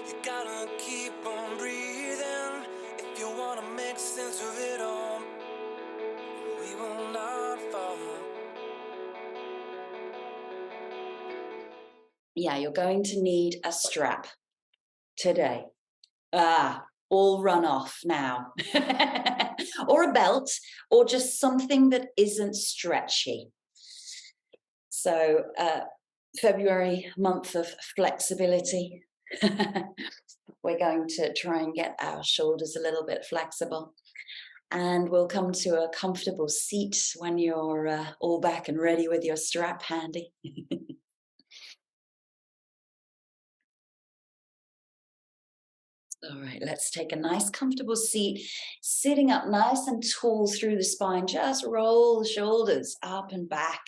You gotta keep on breathing if you wanna make sense of it all. We will not fall. Yeah, you're going to need a strap today. All run off now. Or a belt, or just something that isn't stretchy. So, February, month of flexibility. We're going to try and get our shoulders a little bit flexible. And we'll come to a comfortable seat when you're all back and ready with your strap handy. All right, let's take a nice comfortable seat, sitting up nice and tall through the spine. Just roll the shoulders up and back.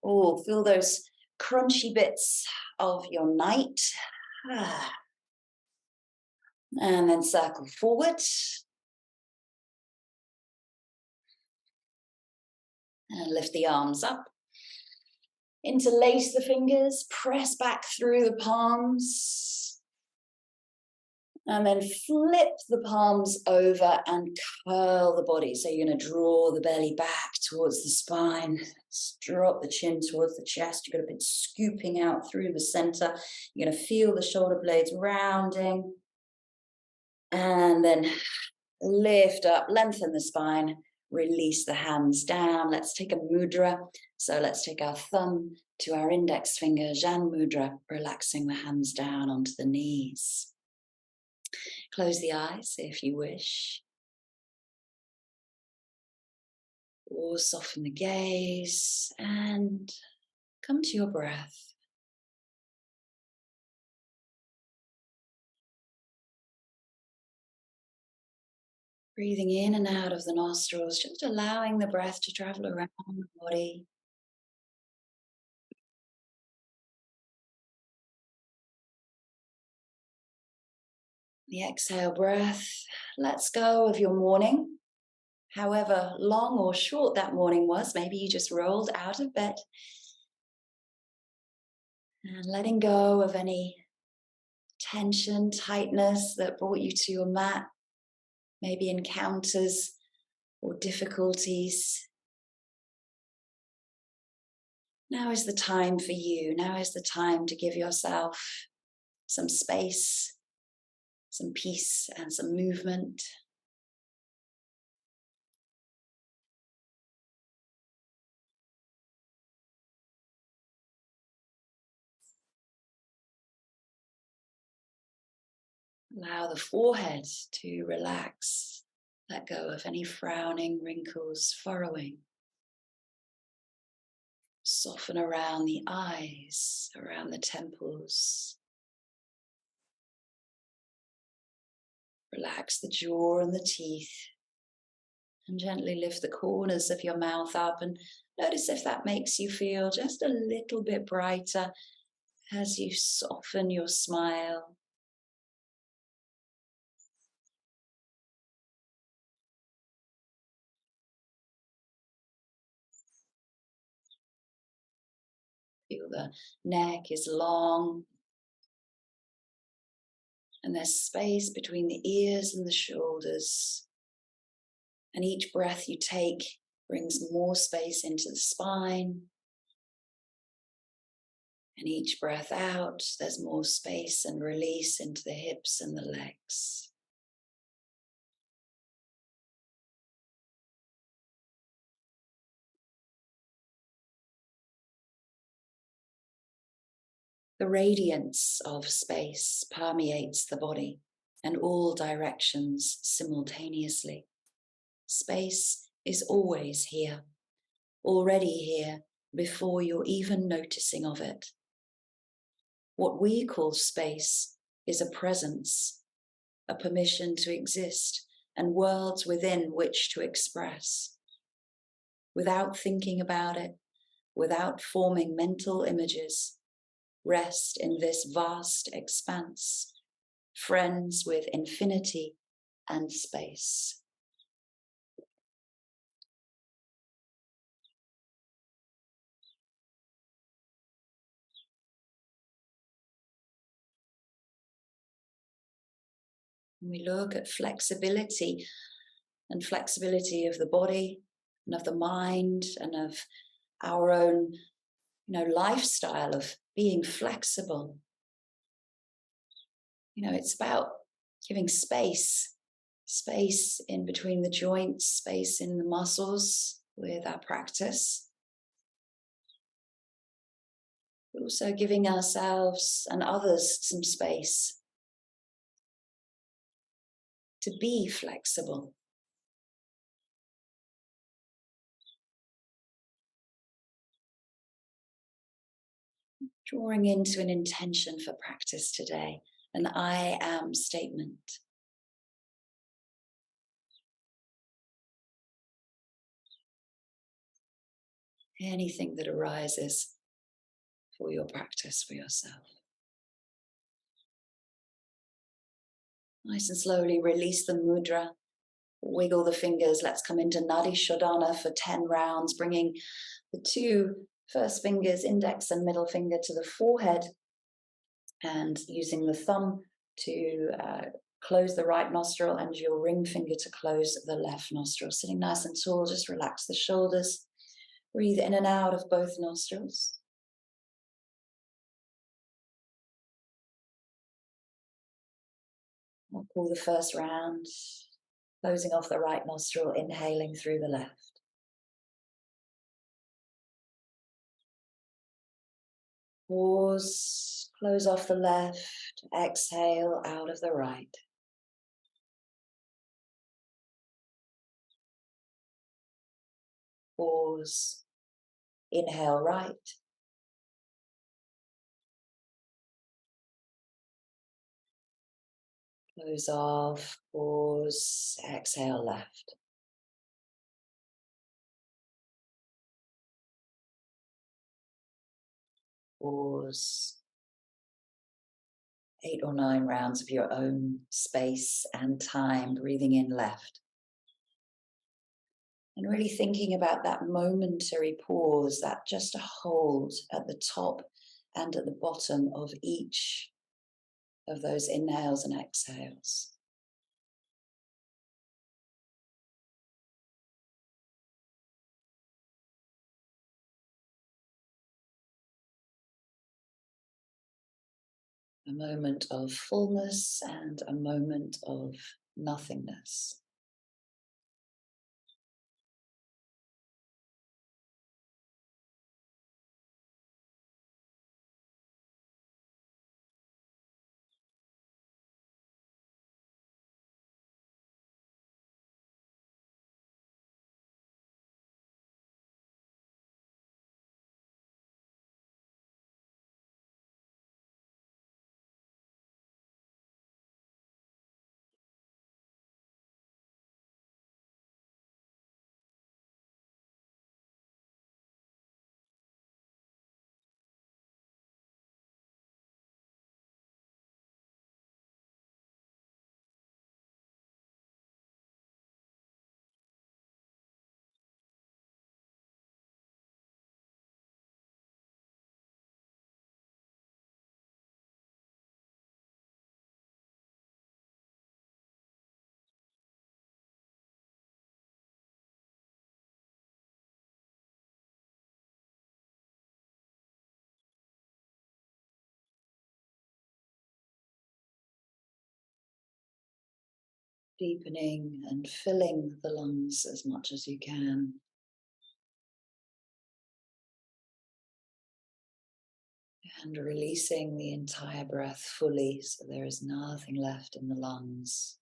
Oh, feel those crunchy bits of your night. And then circle forward. And lift the arms up. Interlace the fingers, press back through the palms. And then flip the palms over and curl the body. So you're going to draw the belly back towards the spine. Drop the chin towards the chest. You're going to be scooping out through the center. You're going to feel the shoulder blades rounding. And then lift up, lengthen the spine. Release the hands down. Let's take a mudra. So let's take our thumb to our index finger, Jan mudra, relaxing the hands down onto the knees. Close the eyes if you wish. Or soften the gaze and come to your breath. Breathing in and out of the nostrils, just allowing the breath to travel around the body. The exhale breath lets go of your morning. However long or short that morning was, maybe you just rolled out of bed. And letting go of any tension, tightness that brought you to your mat. Maybe encounters or difficulties. Now is the time for you. Now is the time to give yourself some space, some peace, and some movement. Allow the forehead to relax. Let go of any frowning, wrinkles, furrowing. Soften around the eyes, around the temples. Relax the jaw and the teeth. And gently lift the corners of your mouth up and notice if that makes you feel just a little bit brighter as you soften your smile. Feel the neck is long. And there's space between the ears and the shoulders. And each breath you take brings more space into the spine. And each breath out, there's more space and release into the hips and the legs. The radiance of space permeates the body and all directions simultaneously. Space is always here, already here before you're even noticing of it. What we call space is a presence, a permission to exist, and worlds within which to express. Without thinking about it, without forming mental images, rest in this vast expanse, friends with infinity and space. And we look at flexibility and flexibility of the body and of the mind and of our own, lifestyle of being flexible. It's about giving space in between the joints, space in the muscles with our practice. But also giving ourselves and others some space to be flexible. Drawing into an intention for practice today, an I am statement. Anything that arises for your practice, for yourself. Nice and slowly release the mudra. Wiggle the fingers. Let's come into Nadi Shodhana for 10 rounds, bringing the two first fingers, index and middle finger, to the forehead and using the thumb to close the right nostril and your ring finger to close the left nostril. Sitting nice and tall, just relax the shoulders. Breathe in and out of both nostrils. I'll call the first round, closing off the right nostril, inhaling through the left. Pause, close off the left, exhale out of the right. Pause, inhale right. Close off, pause, exhale left. Pause. 8 or 9 rounds of your own space and time, breathing in left. And really thinking about that momentary pause, that just a hold at the top and at the bottom of each of those inhales and exhales. A moment of fullness and a moment of nothingness. Deepening and filling the lungs as much as you can. And releasing the entire breath fully so there is nothing left in the lungs.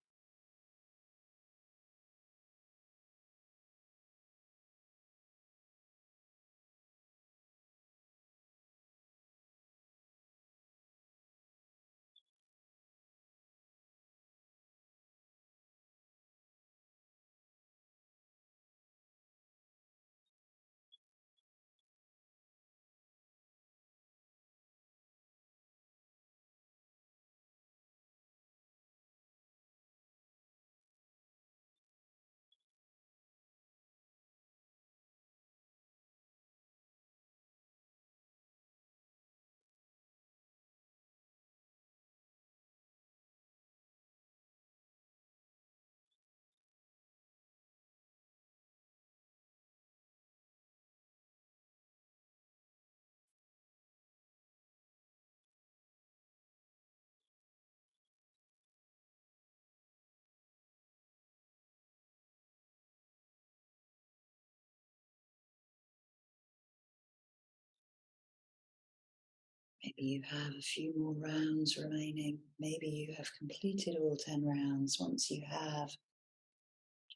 Maybe you have a few more rounds remaining. Maybe you have completed all 10 rounds. Once you have,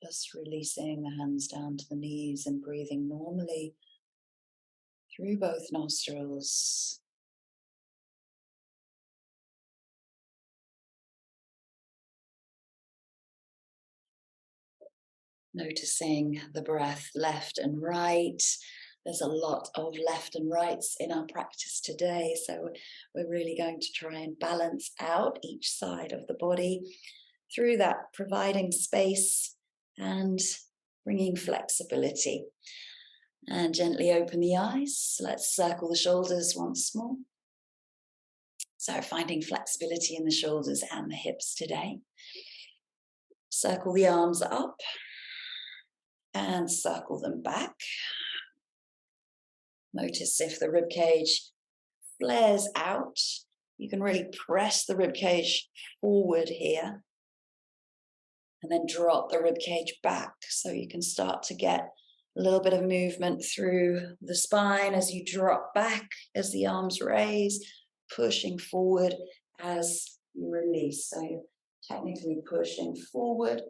just releasing the hands down to the knees and breathing normally through both nostrils. Noticing the breath left and right. There's a lot of left and rights in our practice today, so we're really going to try and balance out each side of the body through that, providing space and bringing flexibility. And gently open the eyes. Let's circle the shoulders once more. So finding flexibility in the shoulders and the hips today. Circle the arms up and circle them back. Notice if the rib cage flares out, you can really press the rib cage forward here and then drop the rib cage back, so you can start to get a little bit of movement through the spine as you drop back, as the arms raise, pushing forward as you release. So you're technically pushing forward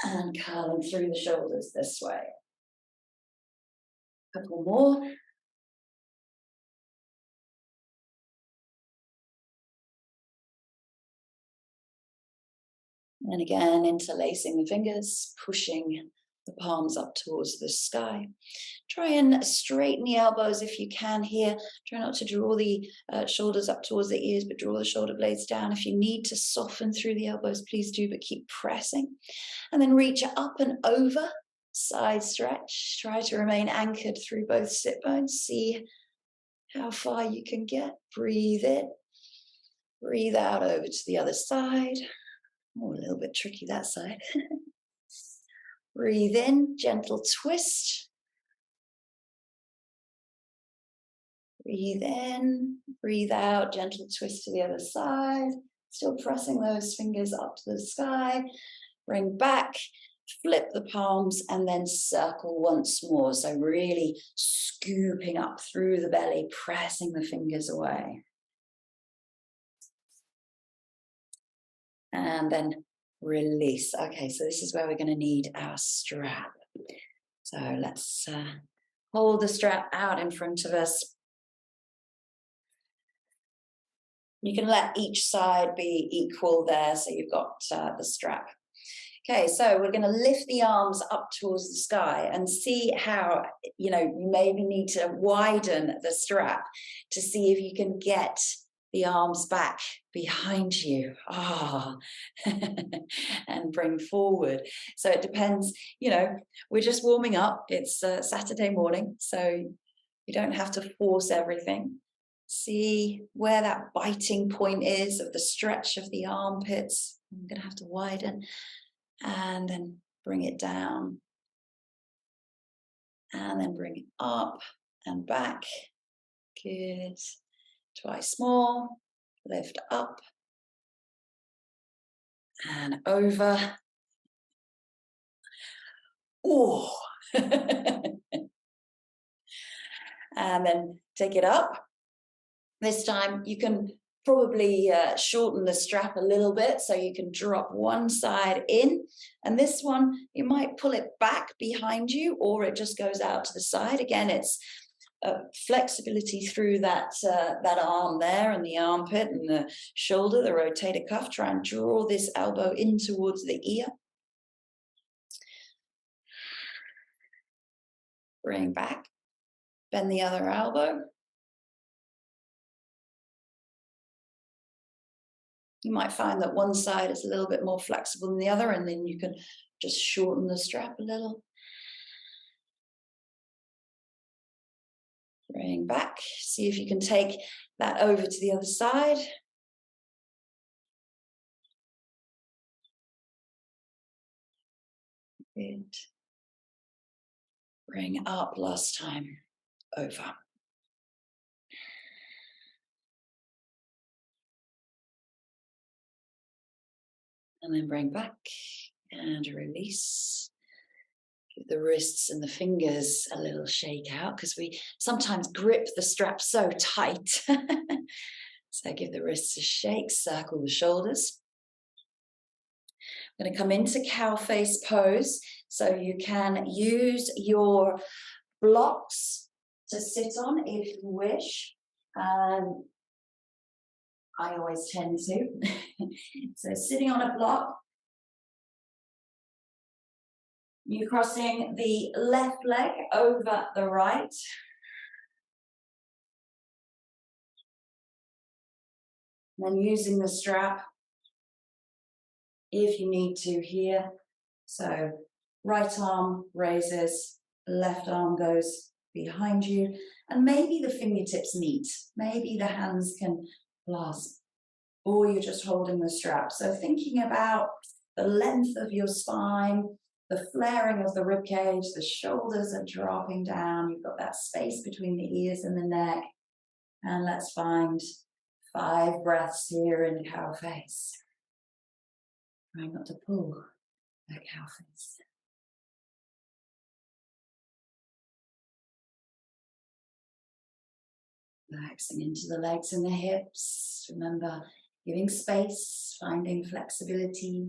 and curling through the shoulders this way. A couple more. And again, interlacing the fingers, pushing the palms up towards the sky. Try and straighten the elbows if you can here. Try not to draw the shoulders up towards the ears, but draw the shoulder blades down. If you need to soften through the elbows, please do, but keep pressing. And then reach up and over, side stretch. Try to remain anchored through both sit bones. See how far you can get. Breathe in. Breathe out over to the other side. Oh, a little bit tricky that side. Breathe in, gentle twist. Breathe in, breathe out, gentle twist to the other side. Still pressing those fingers up to the sky. Bring back, flip the palms, and then circle once more. So really scooping up through the belly, pressing the fingers away. And then release. Okay, so this is where we're going to need our strap. So let's hold the strap out in front of us. You can let each side be equal there, so you've got the strap. Okay, so we're going to lift the arms up towards the sky and see how, you maybe need to widen the strap to see if you can get the arms back behind you. And bring forward. So it depends, we're just warming up. It's Saturday morning, so you don't have to force everything. See where that biting point is of the stretch of the armpits. I'm going to have to widen and then bring it down. And then bring it up and back. Good. Twice more. Lift up and over. Oh. And then take it up. This time you can probably shorten the strap a little bit, so you can drop one side in, and this one you might pull it back behind you, or it just goes out to the side. Again, it's flexibility through that arm there, and the armpit and the shoulder, the rotator cuff. Try and draw this elbow in towards the ear. Bring back, bend the other elbow. You might find that one side is a little bit more flexible than the other, and then you can just shorten the strap a little. Bring back. See if you can take that over to the other side. Good. Bring up last time. Over. And then bring back and release. Give the wrists and the fingers a little shake out because we sometimes grip the strap so tight. So give the wrists a shake, circle the shoulders. I'm going to come into cow face pose. So you can use your blocks to sit on if you wish. I always tend to. So sitting on a block, you're crossing the left leg over the right. And then using the strap if you need to here. So right arm raises, left arm goes behind you, and maybe the fingertips meet. Maybe the hands can clasp, or you're just holding the strap. So thinking about the length of your spine, the flaring of the rib cage, the shoulders are dropping down. You've got that space between the ears and the neck. And let's find 5 breaths here in cow face. Try not to pull a cow face. Relaxing into the legs and the hips. Remember, giving space, finding flexibility.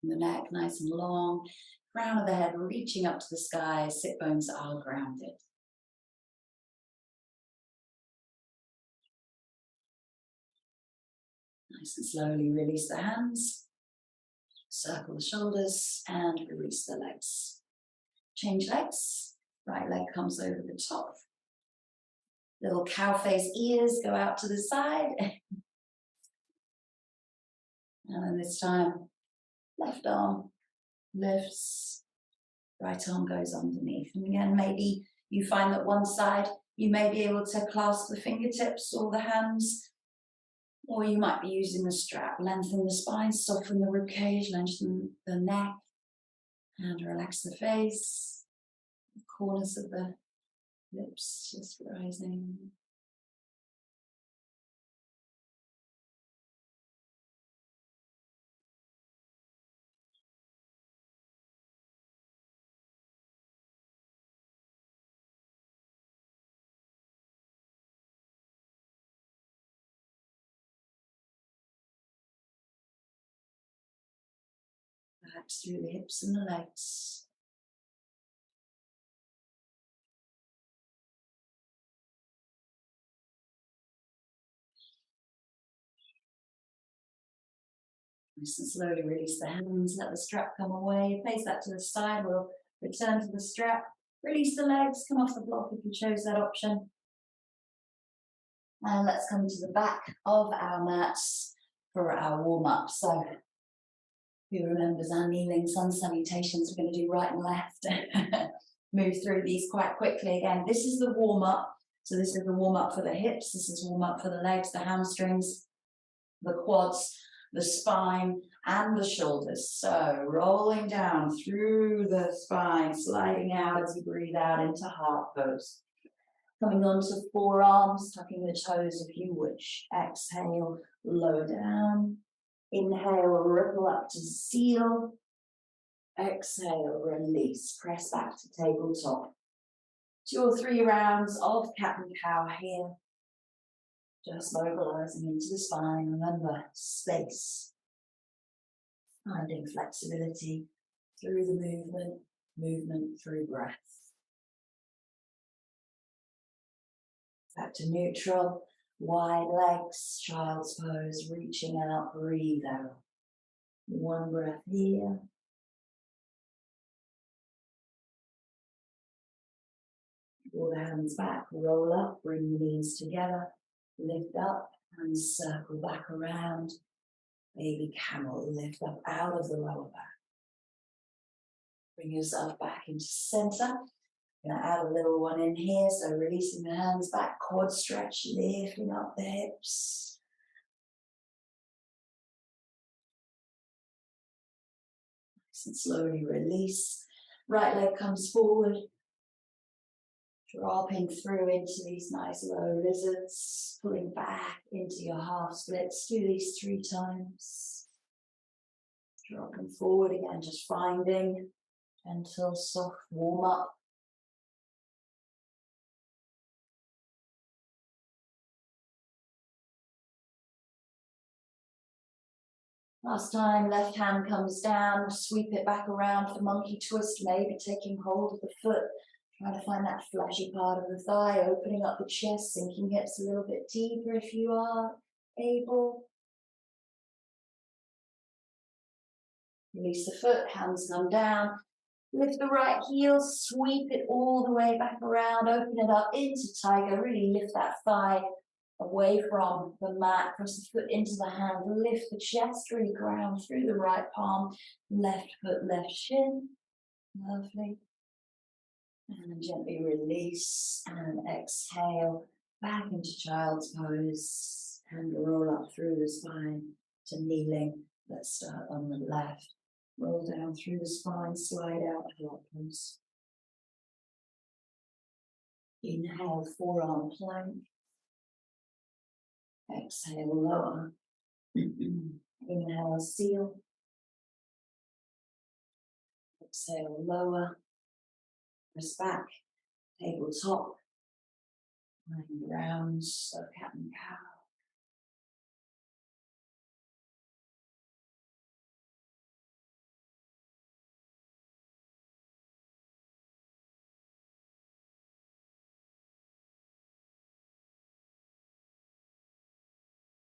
The neck nice and long. Crown of the head reaching up to the sky. Sit bones are grounded. Nice and slowly release the hands. Circle the shoulders and release the legs. Change legs. Right leg comes over the top. Little cow face ears go out to the side. And then this time, left arm lifts, right arm goes underneath. And again, maybe you find that one side, you may be able to clasp the fingertips or the hands, or you might be using the strap. Lengthen the spine, soften the rib cage, lengthen the neck, and relax the face. The corners of the lips just rising. Relax through the hips and the legs. Nice and slowly release the hands, let the strap come away, place that to the side, we'll return to the strap, release the legs, come off the block if you chose that option. And let's come to the back of our mats for our warm-up. So who remembers our kneeling sun salutations? We're going to do right and left. Move through these quite quickly again. This is the warm-up. So this is the warm-up for the hips, this is warm-up for the legs, the hamstrings, the quads, the spine and the shoulders. So rolling down through the spine, sliding out as you breathe out into heart pose. Coming onto forearms, tucking the toes if you wish. Exhale, lower down. Inhale, ripple up to seal. Exhale, release. Press back to tabletop. 2 or 3 rounds of cat and cow here. Just mobilizing into the spine. Remember, space. Finding flexibility through the movement, movement through breath. Back to neutral, wide legs, child's pose, reaching out, breathe out. 1 breath here. Draw the hands back, roll up, bring the knees together, lift up and circle back around. Baby camel, lift up out of the lower back. Bring yourself back into center. I'm going to add a little one in here, so releasing the hands back, quad stretch, lifting up the hips. Nice and slowly release. Right leg comes forward. Dropping through into these nice low lizards, pulling back into your half splits. Do these 3 times. Dropping forward again, just finding gentle, soft warm up. Last time, left hand comes down, sweep it back around for monkey twist, maybe taking hold of the foot. Try to find that fleshy part of the thigh, opening up the chest, sinking hips a little bit deeper if you are able. Release the foot, hands come down. Lift the right heel, sweep it all the way back around, open it up into tiger, really lift that thigh away from the mat, press the foot into the hand, lift the chest, really ground through the right palm, left foot, left shin, lovely. And then gently release and exhale back into child's pose and roll up through the spine to kneeling. Let's start on the left. Roll down through the spine, slide out helpless. Inhale, forearm plank. Exhale, lower. Inhale, seal. Exhale, lower. Press back, tabletop. Lying round, so cat and cow.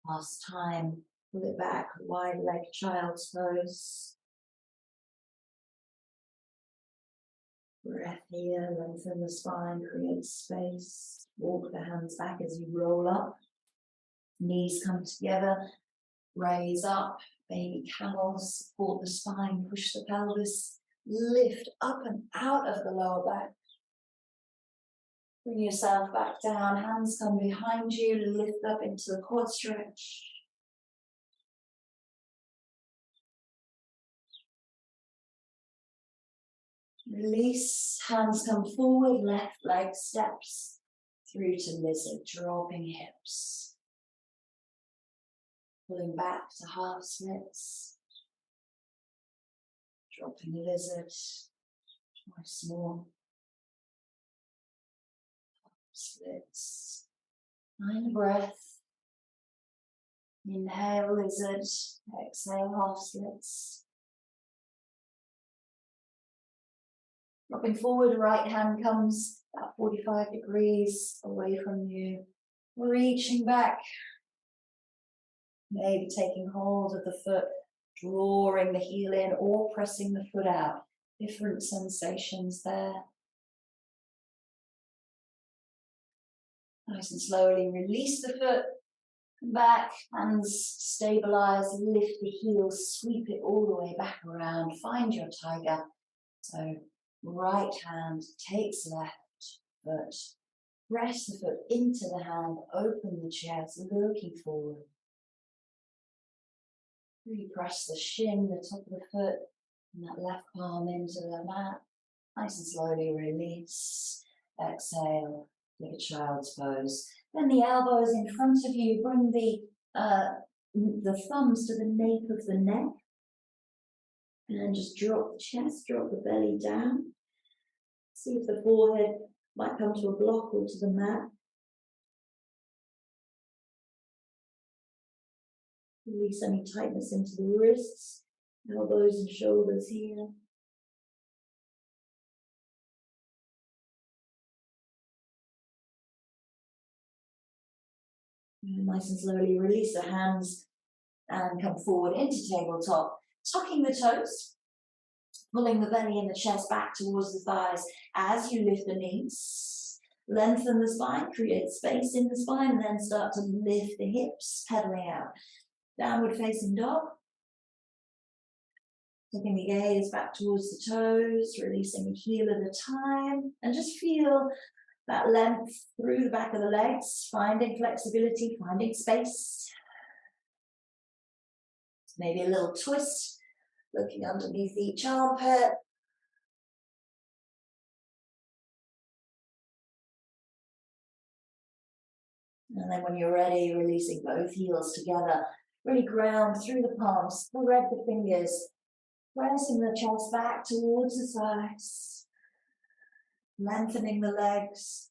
Last time, pull it back, wide leg child's pose. Breath here, lengthen the spine, create space. Walk the hands back as you roll up. Knees come together, raise up, baby camels, support the spine, push the pelvis, lift up and out of the lower back. Bring yourself back down, hands come behind you, lift up into the quad stretch. Release, hands come forward, left leg steps through to lizard, dropping hips. Pulling back to half splits. Dropping lizard, twice more. Half splits. Find breath. Inhale lizard, exhale half splits. Dropping forward, right hand comes about 45 degrees away from you. Reaching back. Maybe taking hold of the foot, drawing the heel in or pressing the foot out. Different sensations there. Nice and slowly release the foot, come back, hands stabilize, lift the heel, sweep it all the way back around, find your tiger. So right hand takes left foot, press the foot into the hand, open the chest, looking forward. Really press the shin, the top of the foot, and that left palm into the mat. Nice and slowly release. Exhale, take a child's pose. Then the elbows in front of you, bring the thumbs to the nape of the neck. And then just drop the chest, drop the belly down. See if the forehead might come to a block or to the mat. Release any tightness into the wrists, elbows and shoulders here. And nice and slowly release the hands and come forward into tabletop. Tucking the toes, pulling the belly and the chest back towards the thighs as you lift the knees. Lengthen the spine, create space in the spine, and then start to lift the hips, pedaling out. Downward facing dog. Taking the gaze back towards the toes, releasing a heel at a time, and just feel that length through the back of the legs, finding flexibility, finding space. Maybe a little twist, looking underneath each armpit. And then when you're ready, releasing both heels together. Really ground through the palms, thread the fingers, Pressing the chest back towards the thighs. Lengthening the legs.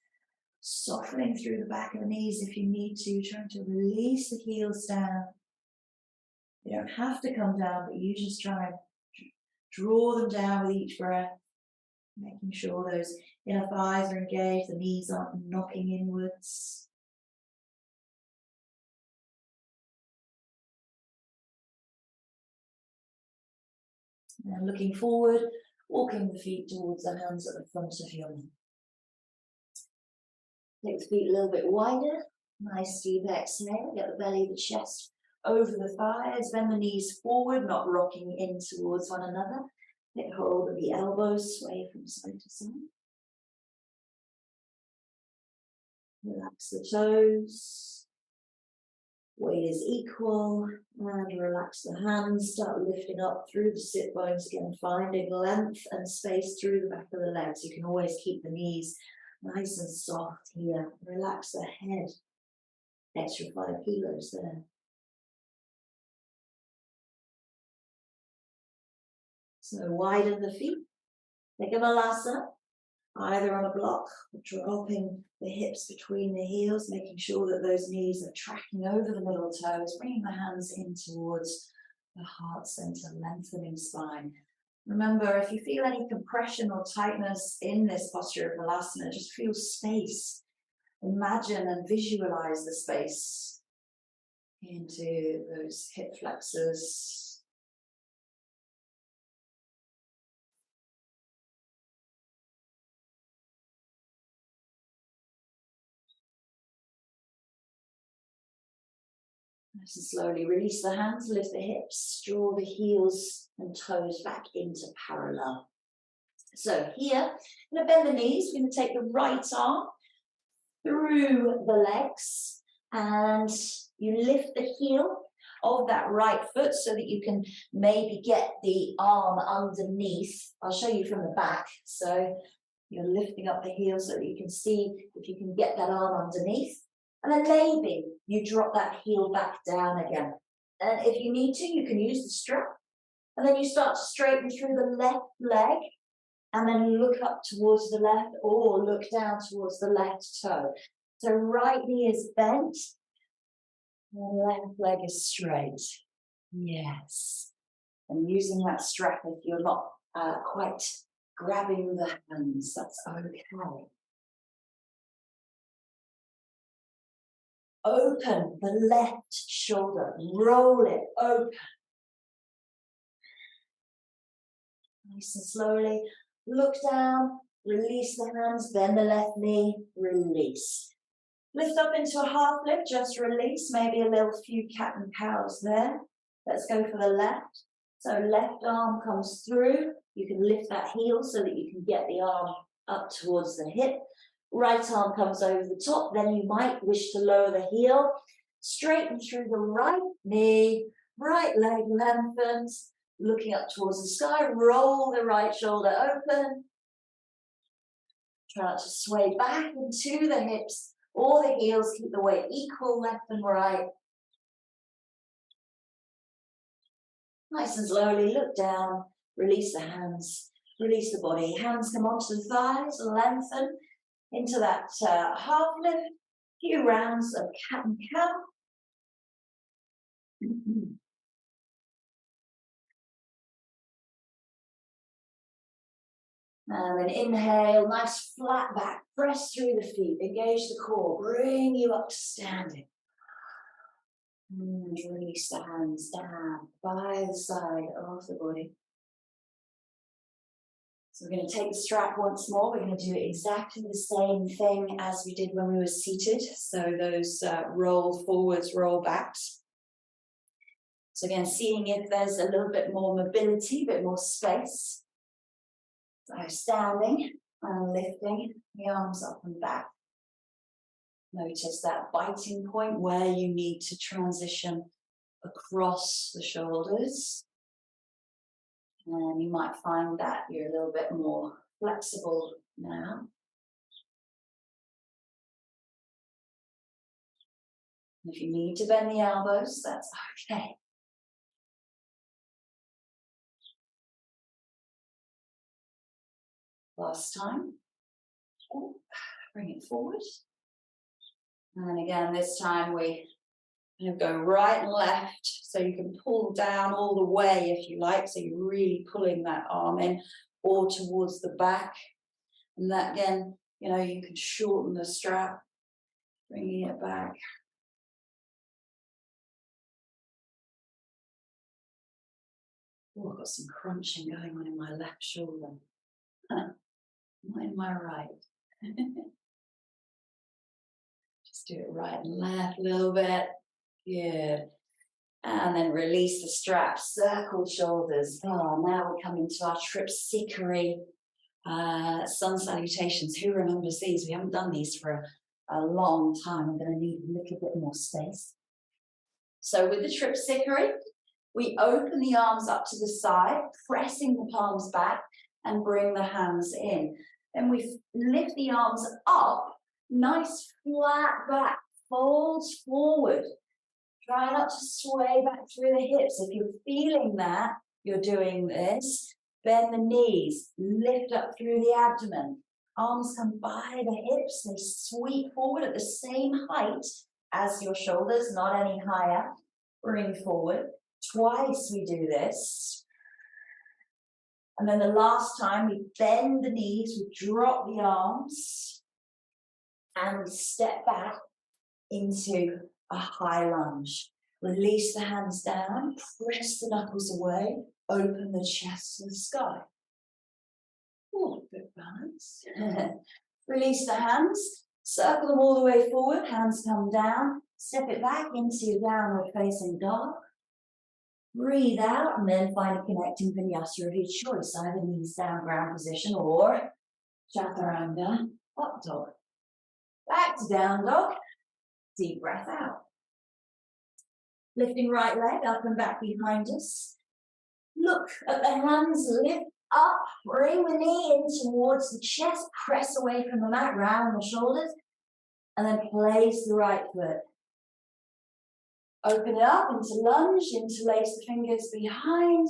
Softening through the back of the knees if you need to. Trying to release the heels down. You don't have to come down, but you just try and draw them down with each breath. Making sure those inner thighs are engaged, the knees aren't knocking inwards. And looking forward, walking the feet towards the hands at the front of your mat. Take the feet a little bit wider. Nice deep exhale. Get the belly, the chest over the thighs. Bend the knees forward, not rocking in towards one another. Take hold of the elbows, sway from side to side. Relax the toes. Weight is equal. And relax the hands. Start lifting up through the sit bones again, finding length and space through the back of the legs. You can always keep the knees nice and soft here. Relax the head. Extra 5 kilos there. So widen the feet. Take a Vinyasa, either on a block or dropping the hips between the heels, making sure that those knees are tracking over the middle toes, bringing the hands in towards the heart center, lengthening spine. Remember, if you feel any compression or tightness in this posture of Vinyasa, just feel space. Imagine and visualize the space into those hip flexors. Nice and slowly release the hands, lift the hips, draw the heels and toes back into parallel. So here, I'm going to bend the knees. We're going to take the right arm through the legs and you lift the heel of that right foot so that you can maybe get the arm underneath. I'll show you from the back. So you're lifting up the heel so that you can see if you can get that arm underneath. And then maybe you drop that heel back down again. And if you need to, you can use the strap. And then you start to straighten through the left leg and then look up towards the left or look down towards the left toe. So right knee is bent and left leg is straight. Yes. And using that strap if you're not quite grabbing the hands, that's okay. Open the left shoulder, roll it open. Nice and slowly, look down, release the hands, bend the left knee, release. Lift up into a half lift, just release, maybe a little few cat and cows there. Let's go for the left. So left arm comes through, you can lift that heel so that you can get the arm up towards the hip. Right arm comes over the top, then you might wish to lower the heel, straighten through the right knee, right leg lengthens, looking up towards the sky, roll the right shoulder open. Try not to sway back into the hips or the heels, keep the weight equal left and right. Nice and slowly, look down, release the hands, release the body. Hands come onto the thighs, lengthen into that half lift, few rounds of cat and cow. And then inhale, nice flat back, press through the feet, engage the core, bring you up to standing. And release the hands down by the side of the body. So we're going to take the strap once more. We're going to do exactly the same thing as we did when we were seated. So those roll forwards, roll backs. So again, seeing if there's a little bit more mobility, a bit more space. So standing and lifting the arms up and back. Notice that biting point where you need to transition across the shoulders. And you might find that you're a little bit more flexible now. If you need to bend the elbows, that's okay. Last time. Bring it forward. And again, this time we go right and left. So you can pull down all the way if you like. So you're really pulling that arm in or towards the back. And that again, you know, you can shorten the strap, bringing it back. Oh, I've got some crunching going on in my left shoulder. Not in my right. Just do it right and left a little bit. Good. And then release the strap, circle shoulders. Oh, now we come into our tripsickery sun salutations. Who remembers these? We haven't done these for a long time. I'm going to need a little bit more space. So with the tripsickery, we open the arms up to the side, pressing the palms back and bring the hands in. Then we lift the arms up, nice flat back, folds forward. Try not to sway back through the hips. If you're feeling that, you're doing this. Bend the knees, lift up through the abdomen. Arms come by the hips, they sweep forward at the same height as your shoulders, not any higher. Bring forward. Twice we do this. And then the last time we bend the knees, we drop the arms and we step back into a high lunge. Release the hands down, press the knuckles away, open the chest to the sky. Oh, good balance. Release the hands, circle them all the way forward, hands come down, step it back into downward facing dog. Breathe out and then find a connecting vinyasa of your choice, either knees down, ground position, or chaturanga, up dog. Back to down dog. Deep breath out. Lifting right leg up and back behind us. Look at the hands, lift up, bring the knee in towards the chest, press away from the mat, round the shoulders, and then place the right foot. Open it up into lunge, interlace the fingers behind.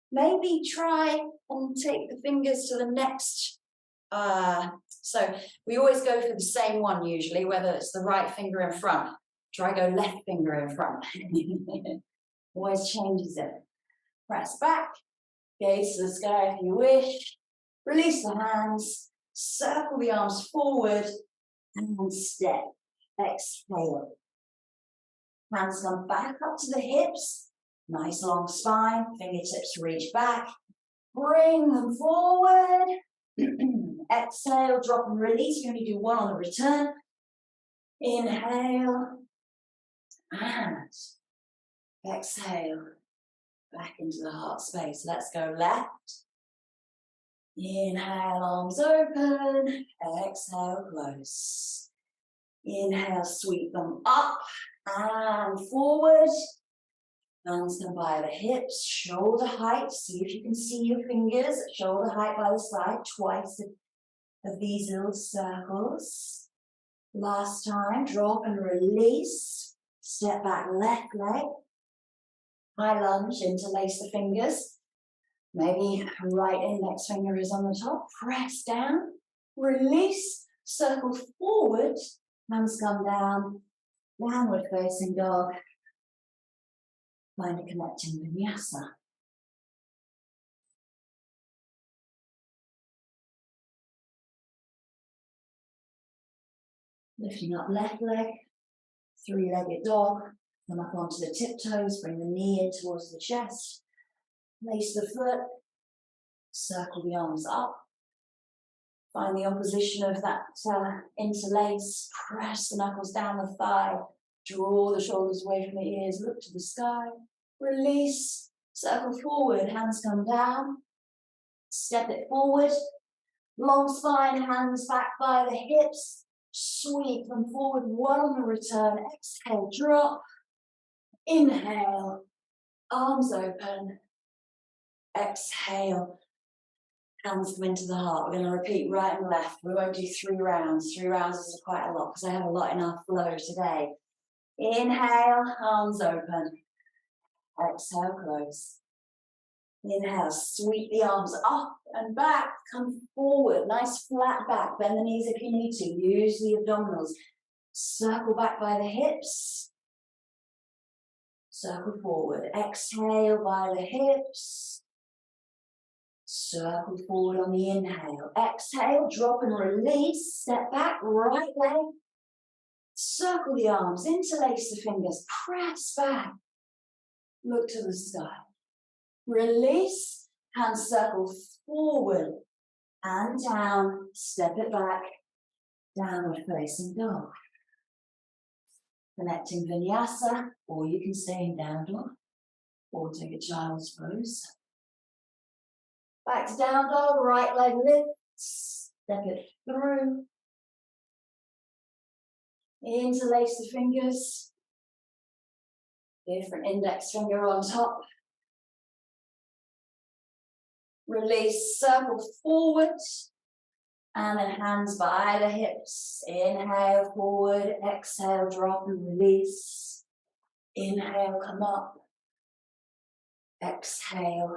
Maybe try and take the fingers to the next. So we always go for the same one usually, whether it's the right finger in front. Try go left finger in front. Always changes it. Press back, gaze to the sky if you wish. Release the hands, circle the arms forward, and step. Exhale. Hands come back up to the hips. Nice long spine, fingertips reach back. Bring them forward. Exhale, drop and release. You only do one on the return. Inhale. And exhale. Back into the heart space. Let's go left. Inhale, arms open. Exhale, close. Inhale, sweep them up and forward. Hands come by the hips, shoulder height. See if you can see your fingers at shoulder height by the side. Twice of these little circles. Last time, drop and release. Step back, left leg. High lunge, interlace the fingers. Maybe right index finger is on the top. Press down, release, circle forward. Hands come down, downward facing dog. Find a connecting vinyasa. Lifting up left leg, three-legged dog. Come up onto the tiptoes, bring the knee in towards the chest. Place the foot, circle the arms up. Find the opposition of that interlace. Press the knuckles down the thigh. Draw the shoulders away from the ears. Look to the sky. Release. Circle forward. Hands come down. Step it forward. Long spine. Hands back by the hips. Sweep them forward. One on the return. Exhale. Drop. Inhale. Arms open. Exhale. Hands come into the heart. We're going to repeat right and left. We won't do 3 rounds. 3 rounds is quite a lot because I have a lot in our flow today. Inhale, arms open. Exhale, close. Inhale, sweep the arms up and back, come forward, nice flat back, bend the knees if you need to, use the abdominals. Circle back by the hips, circle forward, exhale by the hips, circle forward on the inhale, exhale, drop and release, step back, right leg, circle the arms, interlace the fingers, press back, look to the sky. Release, hands circle forward and down, step it back, downward facing dog. Connecting vinyasa, or you can stay in down dog, or take a child's pose. Back to down dog, right leg lifts, step it through. Interlace the fingers, different index finger on top. Release, circle forward, and then hands by the hips. Inhale, forward, exhale, drop and release. Inhale, come up. Exhale,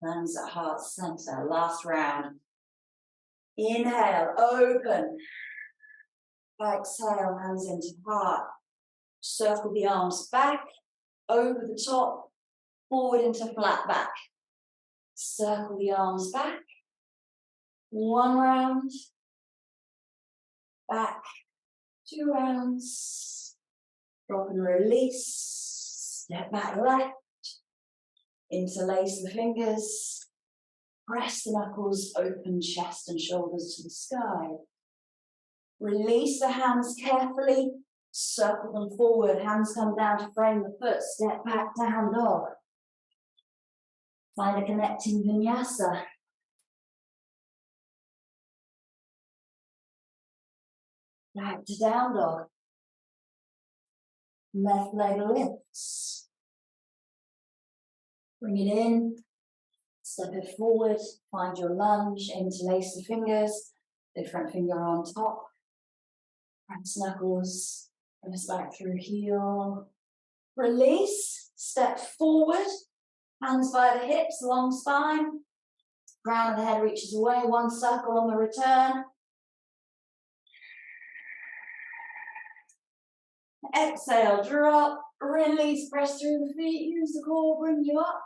hands at heart center. Last round. Inhale, open. Exhale, hands into heart. Circle the arms back, over the top, forward into flat back. Circle the arms back. One round. Back. 2 rounds. Drop and release. Step back left. Interlace the fingers. Press the knuckles, open chest and shoulders to the sky. Release the hands carefully. Circle them forward. Hands come down to frame the foot. Step back, down dog. Find a connecting vinyasa. Back to down dog. Left leg lifts. Bring it in. Step it forward. Find your lunge. Interlace the fingers. Different finger on top. Press knuckles. Press back through heel. Release. Step forward. Hands by the hips, long spine. Crown of the head reaches away. One circle on the return. Exhale, drop, release, press through the feet, use the core, bring you up.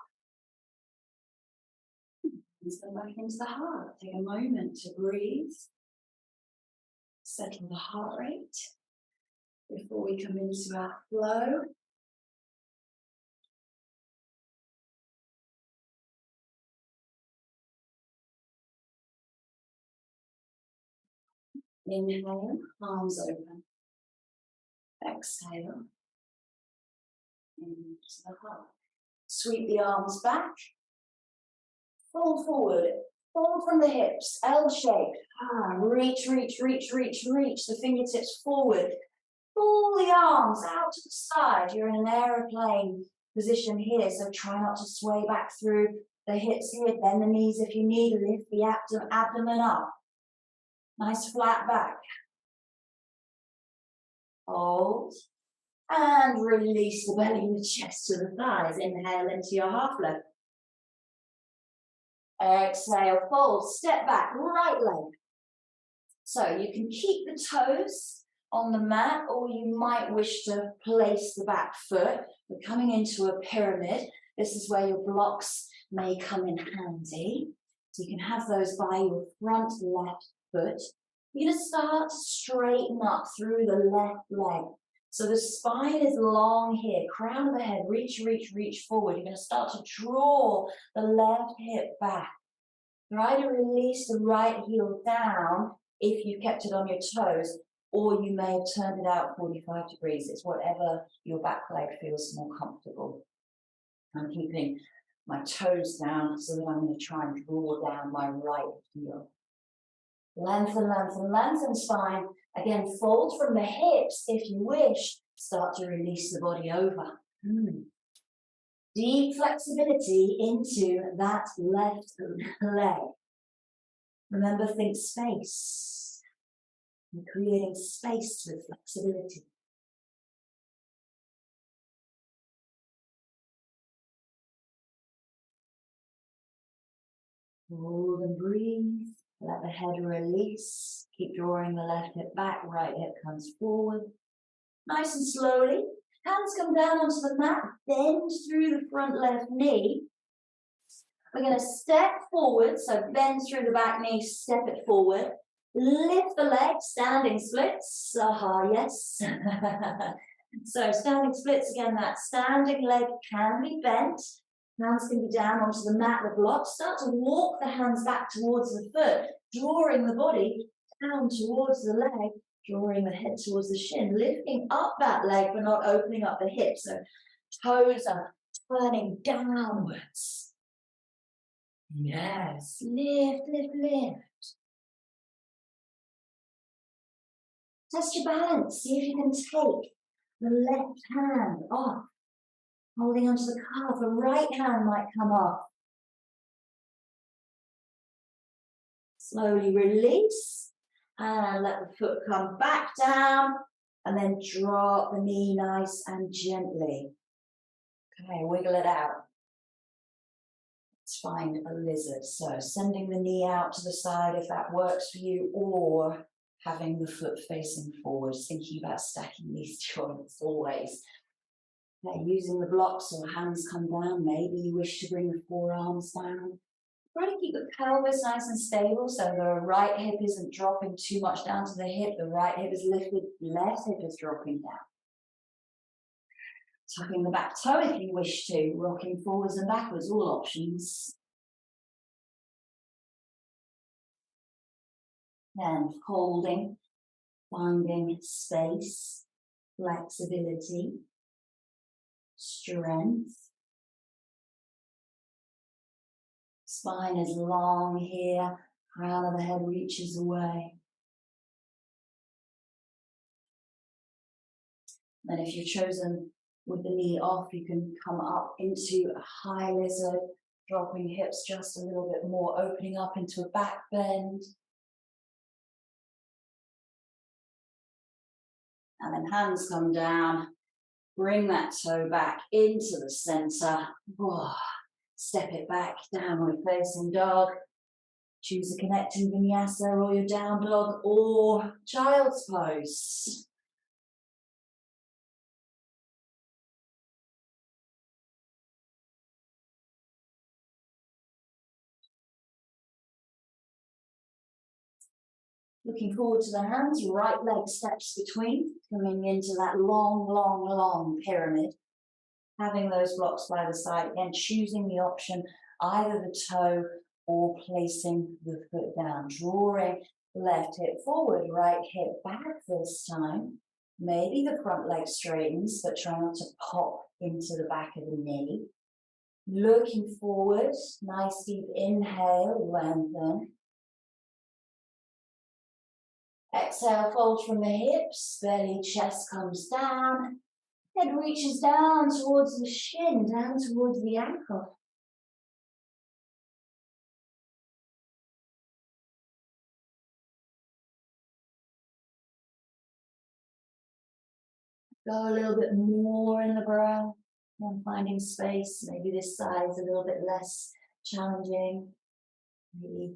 Let's go back into the heart. Take a moment to breathe. Settle the heart rate before we come into our flow. Inhale, arms open. Exhale, into the heart. Sweep the arms back. Fold forward. Fold from the hips, L-shaped. Reach, reach, reach, reach, reach. The fingertips forward. Pull the arms out to the side. You're in an aeroplane position here, so try not to sway back through the hips here. Bend the knees if you need. Lift the abdomen up. Nice flat back. Hold. And release the belly and the chest to the thighs. Inhale into your half lift. Exhale, fold, step back, right leg. So you can keep the toes on the mat, or you might wish to place the back foot. We're coming into a pyramid. This is where your blocks may come in handy. So you can have those by your front left foot. You're going to start to straighten up through the left leg. So the spine is long here, crown of the head, reach, reach, reach forward. You're going to start to draw the left hip back. Try to release the right heel down if you kept it on your toes, or you may have turned it out 45 degrees. It's whatever your back leg feels more comfortable. I'm keeping my toes down so that I'm going to try and draw down my right heel. Lengthen, lengthen, lengthen spine. Again, fold from the hips if you wish. Start to release the body over. Deep flexibility into that left leg. Remember, think space. You're creating space with flexibility. Hold and breathe. Let the head release. Keep drawing the left hip back, right hip comes forward. Nice and slowly. Hands come down onto the mat, bend through the front left knee. We're going to step forward, so bend through the back knee, step it forward. Lift the leg, standing splits. Aha, yes. So standing splits again, that standing leg can be bent. Hands can be down onto the mat, the block. Start to walk the hands back towards the foot, drawing the body down towards the leg, drawing the head towards the shin, lifting up that leg but not opening up the hips. So toes are turning downwards. Yes, lift, lift, lift. Test your balance. See if you can take the left hand off, holding onto the calf. The right hand might come off. Slowly release and let the foot come back down and then drop the knee nice and gently. Okay, wiggle it out. Let's find a lizard. So sending the knee out to the side if that works for you, or having the foot facing forward, thinking about stacking these joints always. Okay, using the blocks or hands come down. Maybe you wish to bring the forearms down. Try to keep the pelvis nice and stable so the right hip isn't dropping too much down to the hip. The right hip is lifted, left hip is dropping down. Tucking the back toe if you wish to, rocking forwards and backwards, all options. Then holding, finding space, flexibility, strength. Spine is long here, crown of the head reaches away. And if you've chosen with the knee off, you can come up into a high lizard, dropping hips just a little bit more, opening up into a back bend. And then hands come down, bring that toe back into the center. Whoa. Step it back, downward facing dog. Choose a connecting vinyasa or your down dog or child's pose. Looking forward to the hands, right leg steps between, coming into that long, long, long pyramid. Having those blocks by the side, again, choosing the option, either the toe or placing the foot down. Drawing left hip forward, right hip back this time. Maybe the front leg straightens, but try not to pop into the back of the knee. Looking forward, nice deep inhale, lengthen. Exhale, fold from the hips, belly, chest comes down. Head reaches down towards the shin, down towards the ankle. Go a little bit more in the breath and finding space. Maybe this side is a little bit less challenging. Maybe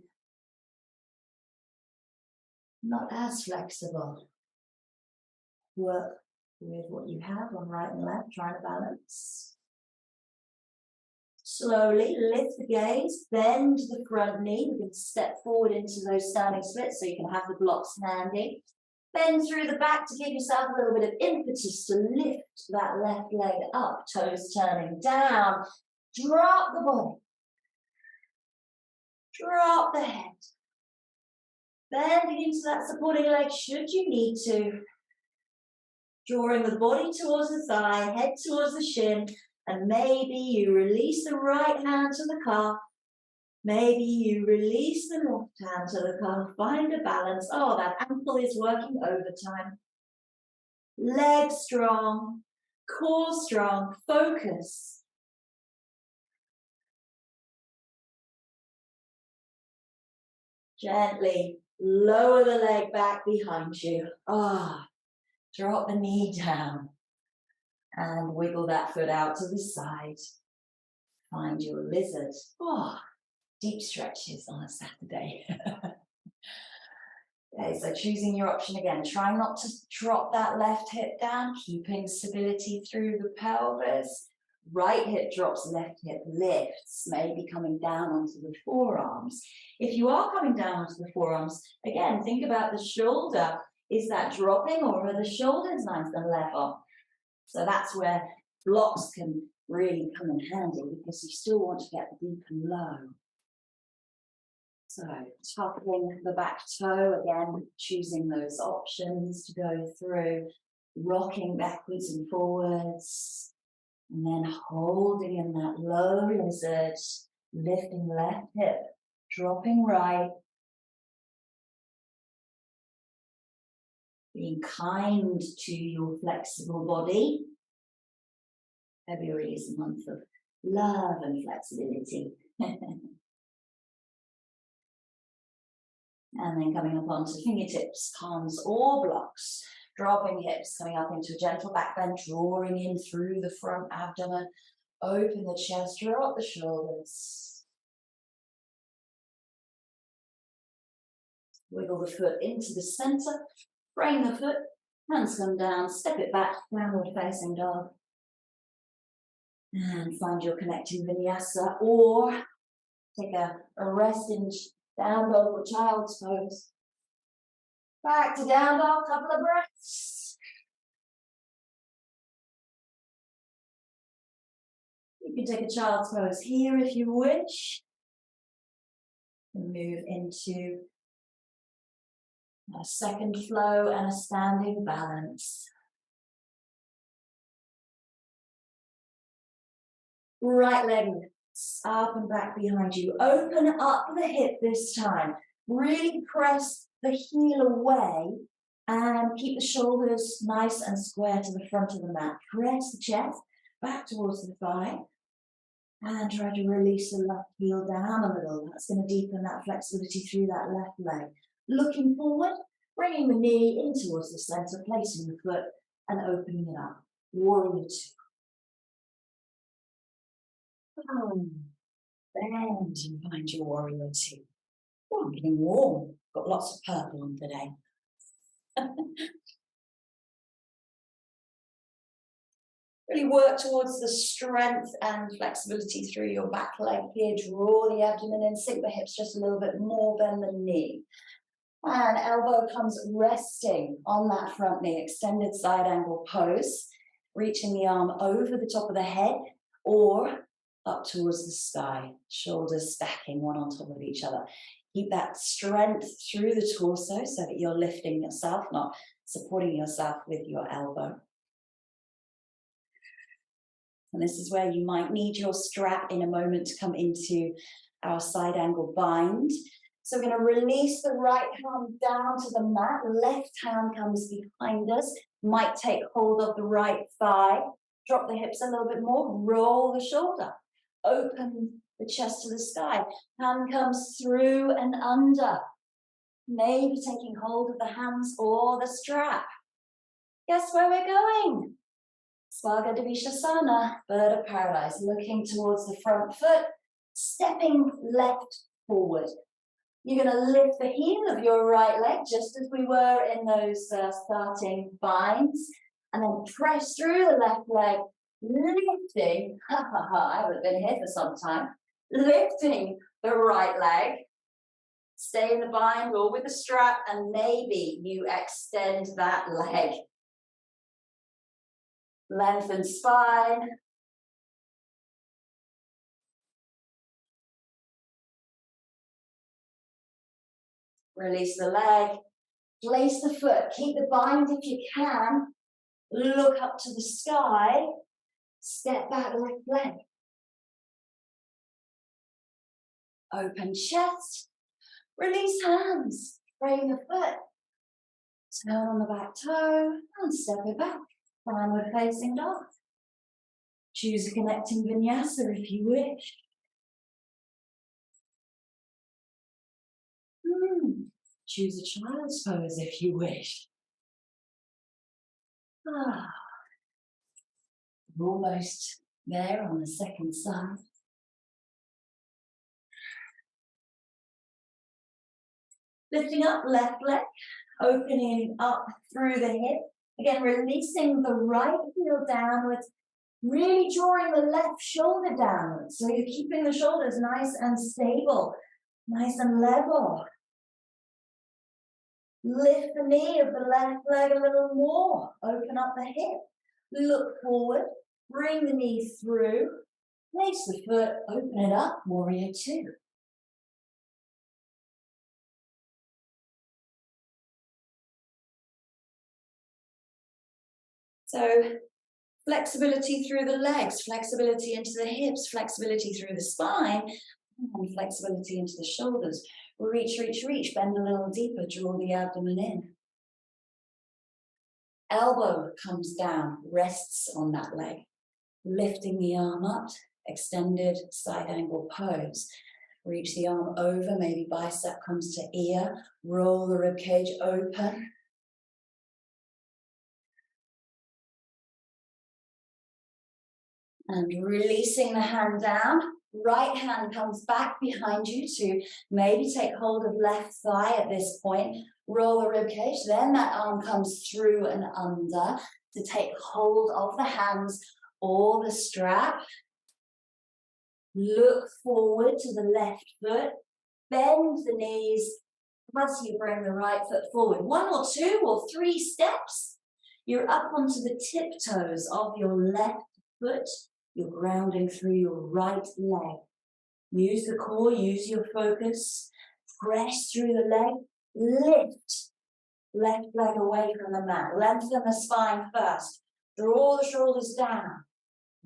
not as flexible. Work with what you have on right and left, trying to balance. Slowly lift the gaze, bend the front knee. We can step forward into those standing splits so you can have the blocks handy. Bend through the back to give yourself a little bit of impetus to lift that left leg up, toes turning down. Drop the body. Drop the head. Bending into that supporting leg should you need to. Drawing the body towards the thigh, head towards the shin, and maybe you release the right hand to the calf. Maybe you release the left hand to the calf. Find a balance. Oh, that ankle is working overtime. Legs strong, core strong, focus. Gently lower the leg back behind you. Drop the knee down and wiggle that foot out to the side. Find your lizard. deep stretches on a Saturday. Okay, so choosing your option again. Try not to drop that left hip down, keeping stability through the pelvis. Right hip drops, left hip lifts, maybe coming down onto the forearms. If you are coming down onto the forearms, again, think about the shoulder. Is that dropping, or are the shoulders nice and level? So that's where blocks can really come in handy, because you still want to get the deep and low. So tucking the back toe, again, choosing those options to go through, rocking backwards and forwards, and then holding in that low lizard, lifting left hip, dropping right, being kind to your flexible body. February is a month of love and flexibility. And then coming up onto fingertips, palms or blocks, dropping hips, coming up into a gentle back bend, drawing in through the front abdomen, open the chest, drop the shoulders. Wiggle the foot into the center, frame the foot, hands come down, step it back, downward facing dog. And find your connecting vinyasa, or take a rest in down dog or child's pose. Back to down dog, couple of breaths. You can take a child's pose here if you wish. And move into a second flow and a standing balance. Right leg up and back behind you. Open up the hip this time. Really press the heel away and keep the shoulders nice and square to the front of the mat. Press the chest back towards the thigh and try to release the left heel down a little. That's going to deepen that flexibility through that left leg. Looking forward, bringing the knee in towards the center, placing the foot and opening it up. Warrior two. Bend and find your warrior two. Oh, I'm getting warm. Got lots of purple on today. Really work towards the strength and flexibility through your back leg here. Draw the abdomen in, sink the hips just a little bit more, bend the knee. And elbow comes resting on that front knee, extended side angle pose, reaching the arm over the top of the head or up towards the sky, shoulders stacking one on top of each other. Keep that strength through the torso so that you're lifting yourself, not supporting yourself with your elbow. And this is where you might need your strap in a moment to come into our side angle bind. So we're going to release the right hand down to the mat. Left hand comes behind us. Might take hold of the right thigh. Drop the hips a little bit more. Roll the shoulder. Open the chest to the sky. Hand comes through and under. Maybe taking hold of the hands or the strap. Guess where we're going? Svagadavishasana, bird of paradise, looking towards the front foot, stepping left forward. You're going to lift the heel of your right leg, just as we were in those starting binds, and then press through the left leg, lifting, I haven't been here for some time, lifting the right leg, stay in the bind or with the strap, and maybe you extend that leg. Lengthen spine. Release the leg. Place the foot. Keep the bind if you can. Look up to the sky. Step back, left leg. Open chest. Release hands. Frame the foot. Turn on the back toe and step it back. Downward facing dog. Choose a connecting vinyasa if you wish. Choose a child's pose if you wish. Almost there on the second side. Lifting up, left leg, opening up through the hip. Again, releasing the right heel downwards, really drawing the left shoulder downwards. So you're keeping the shoulders nice and stable, nice and level. Lift the knee of the left leg a little more. Open up the hip. Look forward. Bring the knee through. Place the foot. Open it up. Warrior two. So flexibility through the legs, flexibility into the hips, flexibility through the spine, and flexibility into the shoulders. Reach, reach, reach. Bend a little deeper. Draw the abdomen in. Elbow comes down, rests on that leg. Lifting the arm up, extended side angle pose. Reach the arm over, maybe bicep comes to ear. Roll the rib cage open. And releasing the hand down. Right hand comes back behind you to maybe take hold of left thigh at this point. Roll the rib cage. Then that arm comes through and under to take hold of the hands or the strap. Look forward to the left foot. Bend the knees as you bring the right foot forward. 1 or 2 or 3 steps. You're up onto the tiptoes of your left foot. You're grounding through your right leg. Use the core, use your focus. Press through the leg. Lift left leg away from the mat. Lengthen the spine first. Draw the shoulders down.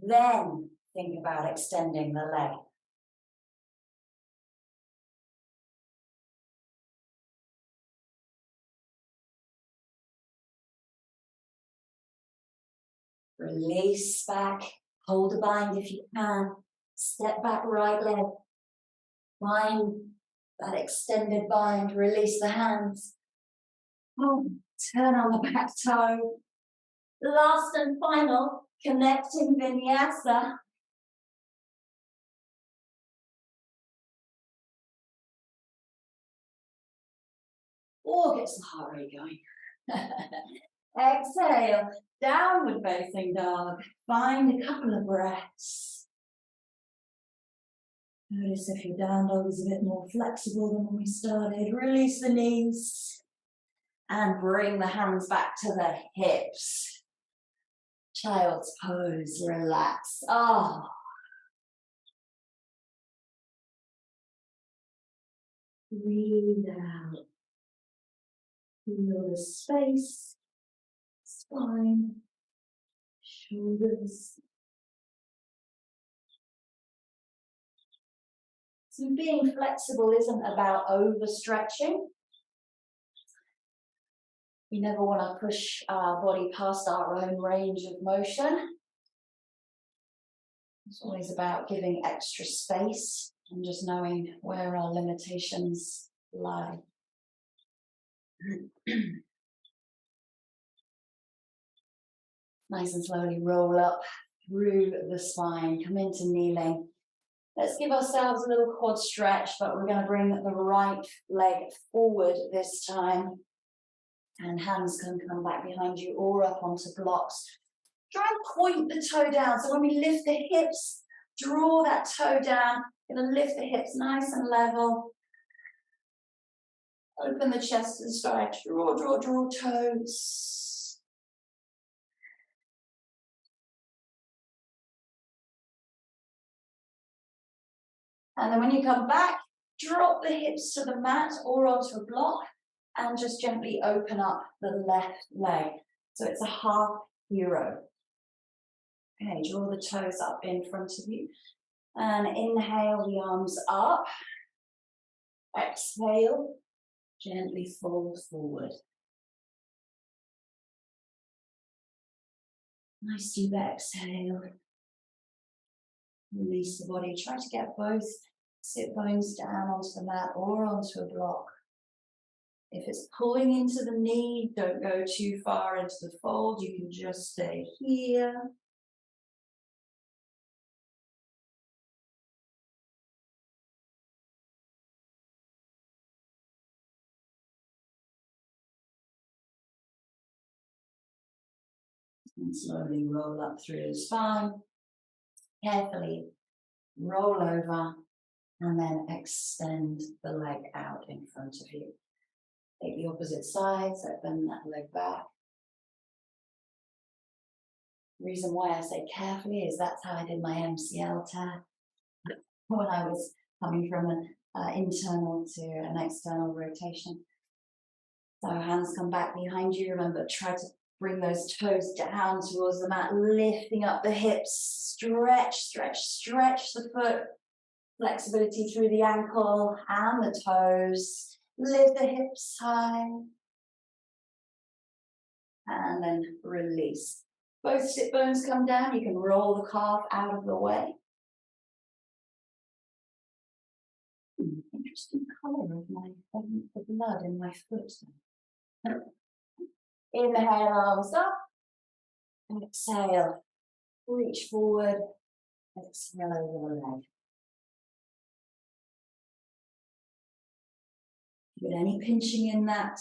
Then think about extending the leg. Release back. Hold a bind if you can. Step back right leg. Find that extended bind. Release the hands. Turn on the back toe. Last and final, connecting vinyasa. Or gets the heart rate going. Exhale, downward facing dog. Find a couple of breaths. Notice if your down dog is a bit more flexible than when we started. Release the knees and bring the hands back to the hips. Child's pose, relax. Breathe out. Feel the space, spine, shoulders. So being flexible isn't about overstretching. We never want to push our body past our own range of motion. It's always about giving extra space and just knowing where our limitations lie. Nice and slowly roll up through the spine, come into kneeling. Let's give ourselves a little quad stretch, but we're going to bring the right leg forward this time. And hands can come back behind you or up onto blocks. Try and point the toe down. So when we lift the hips, draw that toe down. You're going to lift the hips nice and level. Open the chest to the sky. Draw, draw, draw toes. And then when you come back, drop the hips to the mat or onto a block and just gently open up the left leg. So it's a half hero. Okay, draw the toes up in front of you. And inhale the arms up. Exhale, gently fold forward. Nice deep exhale. Release the body. Try to get both sit bones down onto the mat or onto a block. If it's pulling into the knee, don't go too far into the fold. You can just stay here. And slowly roll up through the spine. Carefully roll over and then extend the leg out in front of you. Take the opposite side, so bend that leg back. The reason why I say carefully is that's how I did my MCL tear when I was coming from an internal to an external rotation. So hands come back behind you. Remember, try to bring those toes down towards the mat, lifting up the hips, stretch, stretch, stretch the foot, flexibility through the ankle and the toes, lift the hips high, and then release. Both sit bones come down, you can roll the calf out of the way. Interesting colour of the blood in my foot. Inhale, arms up. Exhale, reach forward. Exhale over the leg. With any pinching in that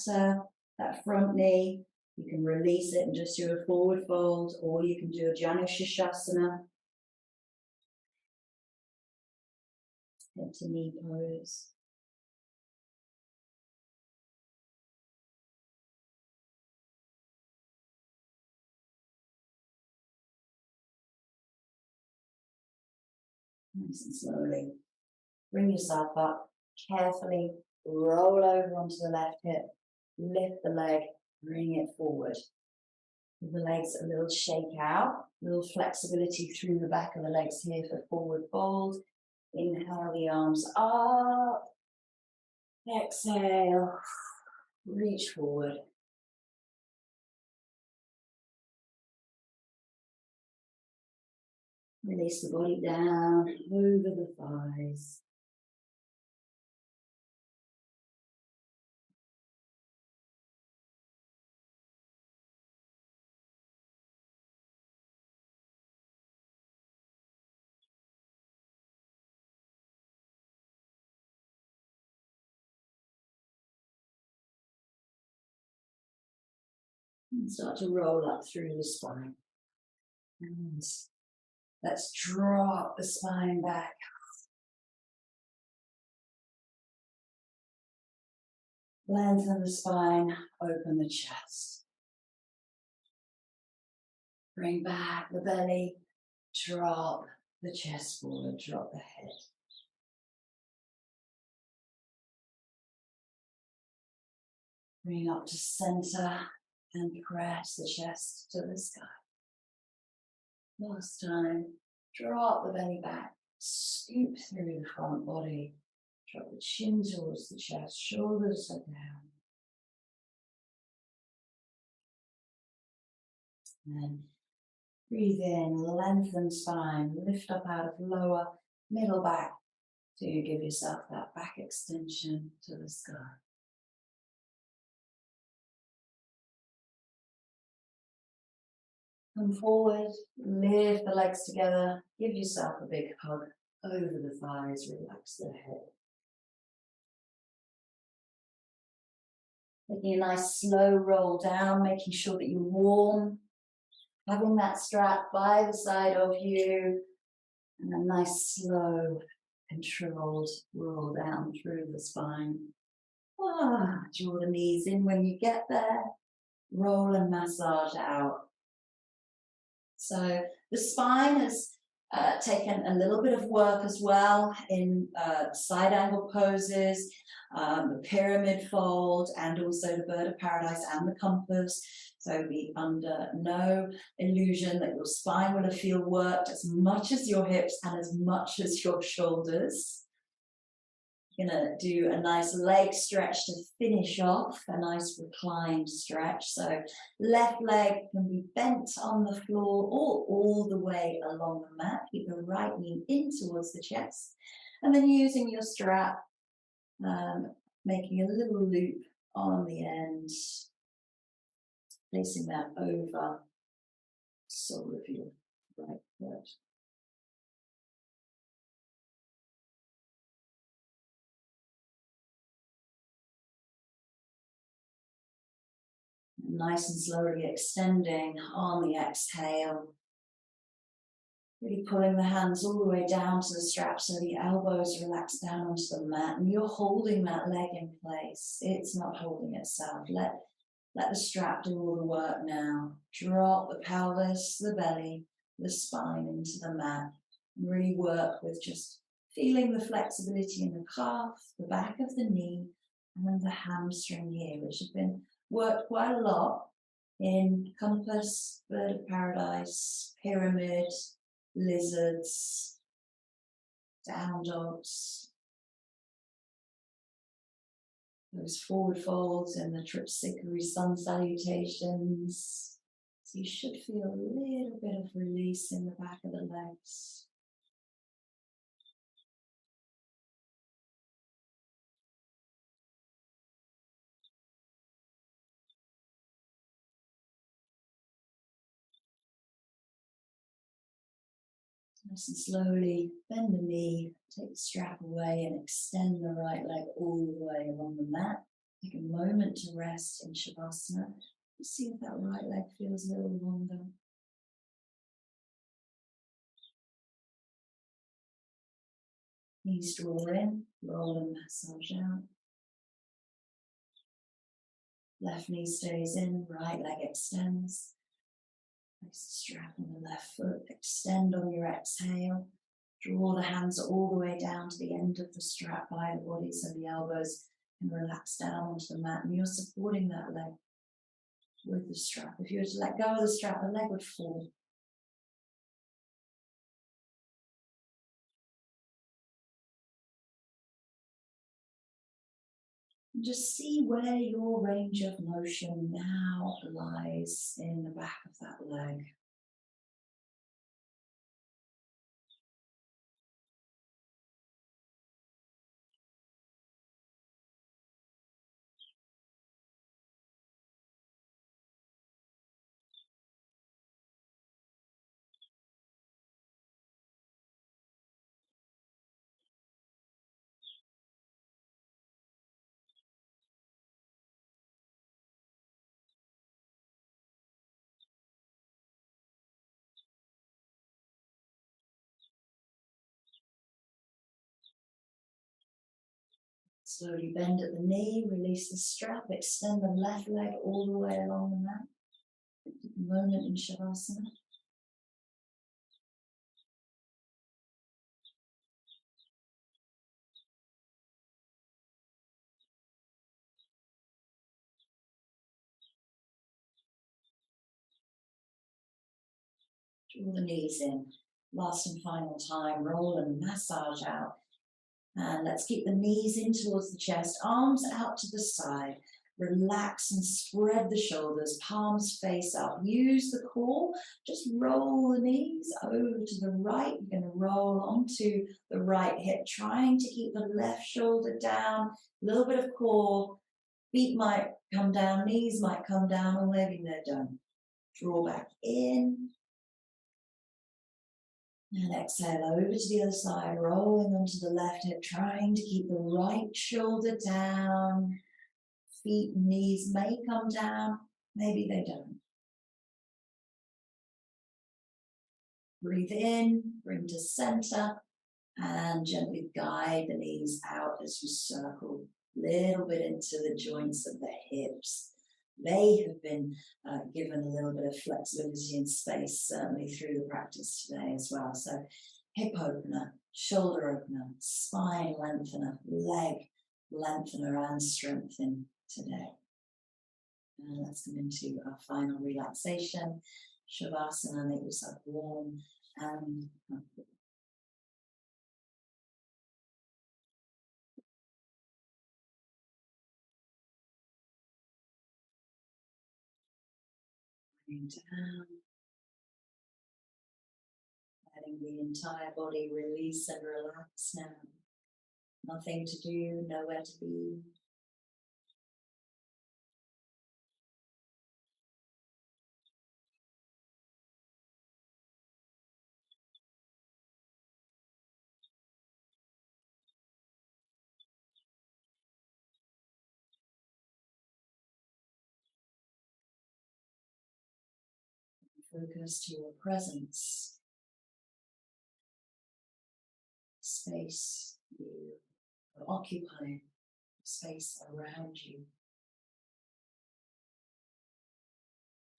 front knee, you can release it and just do a forward fold, or you can do a Janu Shirshasana. Hip to knee pose. Nice and slowly. Bring yourself up. Carefully roll over onto the left hip. Lift the leg. Bring it forward. Give the legs a little shake out. A little flexibility through the back of the legs here for forward fold. Inhale the arms up. Exhale. Reach forward. Release the body down over the thighs. And start to roll up through the spine. And let's drop the spine back. Lengthen the spine, open the chest. Bring back the belly, drop the chest forward, drop the head. Bring up to center and press the chest to the sky. Last time, drop the belly back, scoop through the front body, drop the chin towards the chest, shoulders are down. And then breathe in, lengthen spine, lift up out of lower, middle back to give yourself that back extension to the sky. Come forward, lift the legs together, give yourself a big hug over the thighs, relax the head. Taking a nice slow roll down, making sure that you're warm, having that strap by the side of you, and a nice slow, controlled roll down through the spine. Draw the knees in when you get there, roll and massage out. So the spine has taken a little bit of work as well in side angle poses, the pyramid fold, and also the bird of paradise and the compass. So be under no illusion that your spine will feel worked as much as your hips and as much as your shoulders. You're going to do a nice leg stretch to finish off, a nice reclined stretch. So left leg can be bent on the floor or all the way along the mat. Keep the right knee in towards the chest. And then using your strap, making a little loop on the end, placing that over the sole of your right foot. Nice and slowly extending on the exhale. Really pulling the hands all the way down to the strap so the elbows relax down onto the mat, and you're holding that leg in place. It's not holding itself. Let the strap do all the work now. Drop the pelvis, the belly, the spine into the mat, and really work with just feeling the flexibility in the calf, the back of the knee, and then the hamstring here, which have been worked quite a lot in compass, bird of paradise, pyramid, lizards, down dogs, those forward folds and the tripsicary sun salutations. So you should feel a little bit of release in the back of the legs. Nice and slowly bend the knee, take the strap away and extend the right leg all the way along the mat. Take a moment to rest in Shavasana. Just see if that right leg feels a little longer. Knees draw in, roll and massage out. Left knee stays in, right leg extends. Place the strap on the left foot, extend on your exhale. Draw the hands all the way down to the end of the strap by the body so the elbows can relax down onto the mat, and you're supporting that leg with the strap. If you were to let go of the strap, the leg would fall. And just see where your range of motion now lies in the back of that leg. Slowly bend at the knee, release the strap, extend the left leg all the way along the mat. Moment in Shavasana. Draw the knees in. Last and final time, roll and massage out. And let's keep the knees in towards the chest, arms out to the side. Relax and spread the shoulders, palms face up. Use the core, just roll the knees over to the right. You're going to roll onto the right hip, trying to keep the left shoulder down. A little bit of core. Feet might come down, knees might come down, or maybe they don't. Draw back in. And exhale over to the other side, rolling onto the left hip, trying to keep the right shoulder down. Feet and knees may come down, maybe they don't. Breathe in, bring to center, and gently guide the knees out as you circle a little bit into the joints of the hips. They have been given a little bit of flexibility and space, certainly through the practice today as well. So hip opener, shoulder opener, spine lengthener, leg lengthener and strengthen today. And let's come into our final relaxation. Shavasana, make yourself warm and comfortable. Down, letting the entire body release and relax now. Nothing to do, nowhere to be. focus to your presence, space you are occupying, space around you,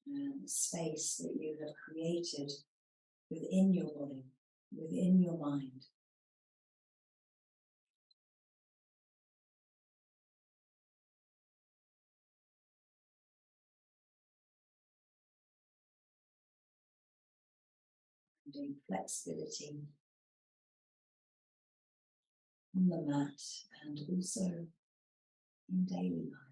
and the space that you have created within your body, within your mind. Finding flexibility on the mat and also in daily life.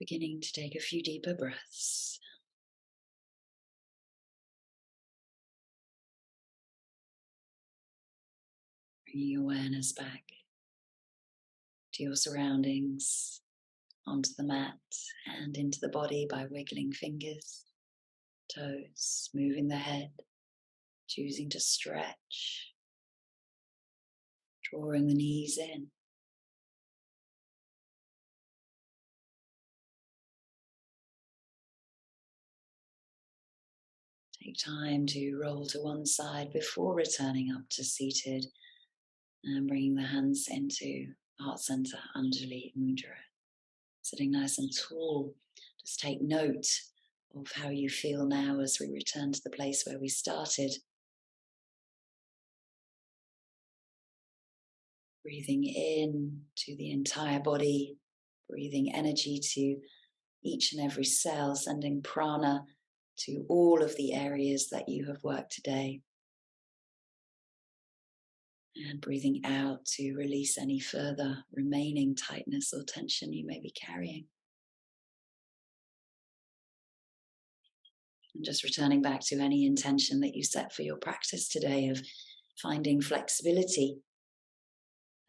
Beginning to take a few deeper breaths. Bringing awareness back to your surroundings, onto the mat and into the body by wiggling fingers, toes, moving the head, choosing to stretch, drawing the knees in. Take time to roll to one side before returning up to seated and bringing the hands into heart center, Anjali Mudra. Sitting nice and tall, just take note of how you feel now as we return to the place where we started. Breathing in to the entire body, breathing energy to each and every cell, sending prana to all of the areas that you have worked today. And breathing out to release any further remaining tightness or tension you may be carrying. And just returning back to any intention that you set for your practice today of finding flexibility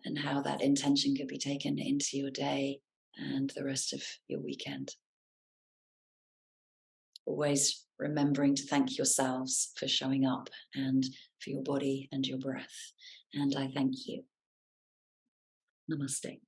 and how that intention could be taken into your day and the rest of your weekend. Always remembering to thank yourselves for showing up and for your body and your breath. And I thank you. Namaste.